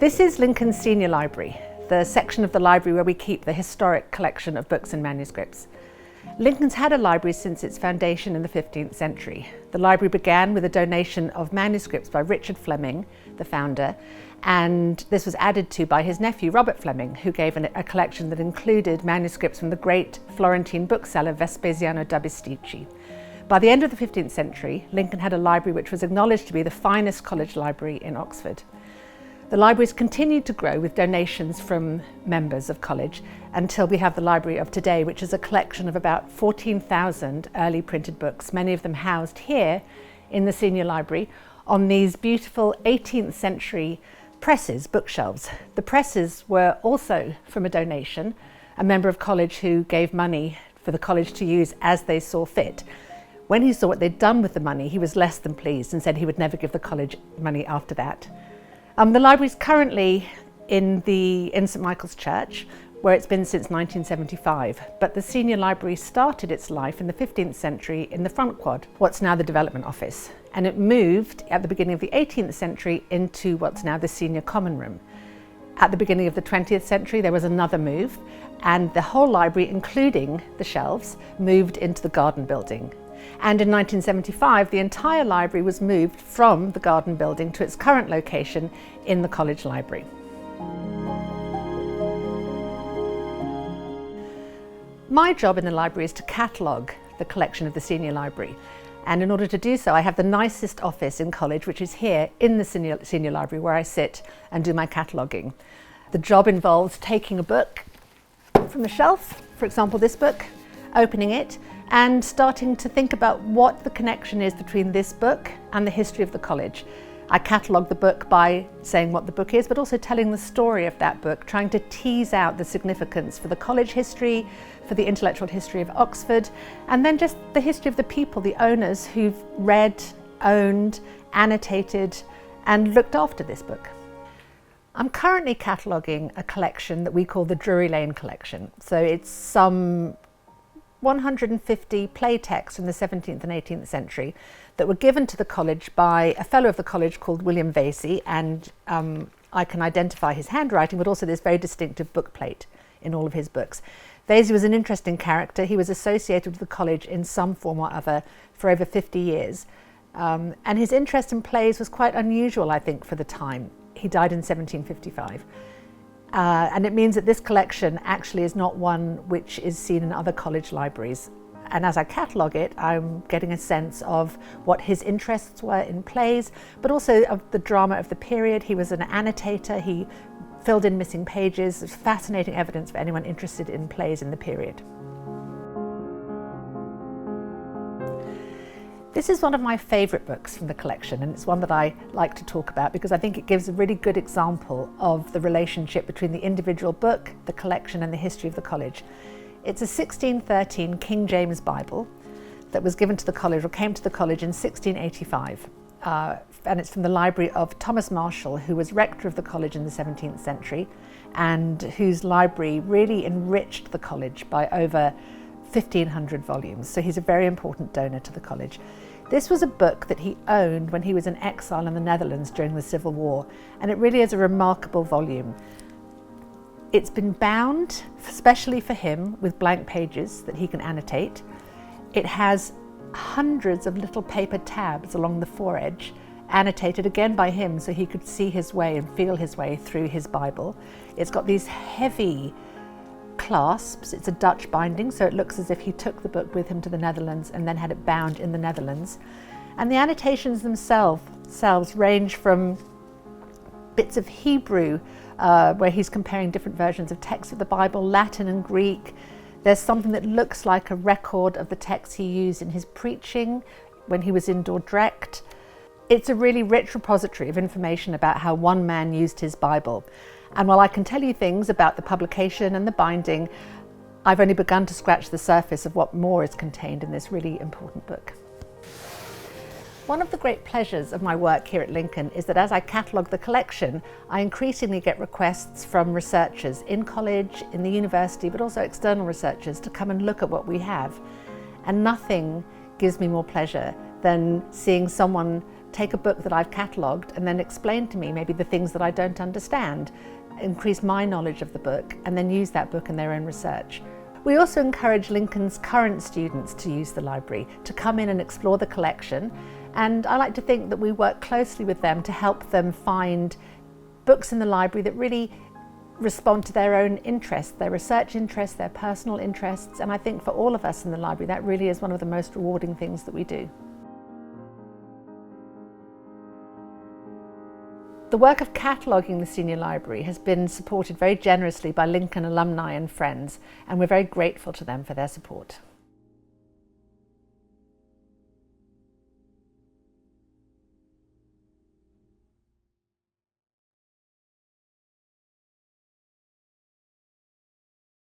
This is Lincoln's Senior Library, the section of the library where we keep the historic collection of books and manuscripts. Lincoln's had a library since its foundation in the 15th century. The library began with a donation of manuscripts by Richard Fleming, the founder, and this was added to by his nephew Robert Fleming, who gave a collection that included manuscripts from the great Florentine bookseller Vespasiano da Bisticci. By the end of the 15th century, Lincoln had a library which was acknowledged to be the finest college library in Oxford. The library's continued to grow with donations from members of college until we have the library of today, which is a collection of about 14,000 early printed books, many of them housed here in the senior library on these beautiful 18th century presses, bookshelves. The presses were also from a donation, a member of college who gave money for the college to use as they saw fit. When he saw what they'd done with the money, he was less than pleased and said he would never give the college money after that. The library is currently in St Michael's Church, where it's been since 1975, but the senior library started its life in the 15th century in the front quad, what's now the development office, and it moved at the beginning of the 18th century into what's now the senior common room. At the beginning of the 20th century there was another move, and the whole library, including the shelves, moved into the garden building. And in 1975, the entire library was moved from the garden building to its current location in the college library. My job in the library is to catalogue the collection of the senior library. And in order to do so, I have the nicest office in college, which is here in the senior library, where I sit and do my cataloguing. The job involves taking a book from the shelf, for example this book, opening it, and starting to think about what the connection is between this book and the history of the college. I catalogue the book by saying what the book is, but also telling the story of that book, trying to tease out the significance for the college history, for the intellectual history of Oxford, and then just the history of the people, the owners who've read, owned, annotated, and looked after this book. I'm currently cataloguing a collection that we call the Drury Lane collection. So it's some 150 play texts from the 17th and 18th century that were given to the college by a fellow of the college called William Vasey, and I can identify his handwriting, but also this very distinctive book plate in all of his books. Vasey was an interesting character. He was associated with the college in some form or other for over 50 years, and his interest in plays was quite unusual, I think, for the time. He died in 1755. And it means that this collection actually is not one which is seen in other college libraries. And as I catalogue it, I'm getting a sense of what his interests were in plays, but also of the drama of the period. He was an annotator, he filled in missing pages. It's fascinating evidence for anyone interested in plays in the period. This is one of my favourite books from the collection, and it's one that I like to talk about because I think it gives a really good example of the relationship between the individual book, the collection, and the history of the college. It's a 1613 King James Bible that was given to the college, or came to the college in 1685. And it's from the library of Thomas Marshall, who was rector of the college in the 17th century, and whose library really enriched the college by over 1,500 volumes, so he's a very important donor to the college. This was a book that he owned when he was in exile in the Netherlands during the Civil War, and it really is a remarkable volume. It's been bound, especially for him, with blank pages that he can annotate. It has hundreds of little paper tabs along the foredge, annotated again by him so he could see his way and feel his way through his Bible. It's got these heavy clasps. It's a Dutch binding, so it looks as if he took the book with him to the Netherlands and then had it bound in the Netherlands. And the annotations themselves range from bits of Hebrew, where he's comparing different versions of texts of the Bible, Latin and Greek. There's something that looks like a record of the texts he used in his preaching when he was in Dordrecht. It's a really rich repository of information about how one man used his Bible. And while I can tell you things about the publication and the binding, I've only begun to scratch the surface of what more is contained in this really important book. One of the great pleasures of my work here at Lincoln is that as I catalogue the collection, I increasingly get requests from researchers in college, in the university, but also external researchers to come and look at what we have. And nothing gives me more pleasure than seeing someone take a book that I've catalogued and then explain to me maybe the things that I don't understand, increase my knowledge of the book, and then use that book in their own research. We also encourage Lincoln's current students to use the library, to come in and explore the collection, and I like to think that we work closely with them to help them find books in the library that really respond to their own interests, their research interests, their personal interests, and I think for all of us in the library that really is one of the most rewarding things that we do. The work of cataloguing the Senior Library has been supported very generously by Lincoln alumni and friends, and we're very grateful to them for their support.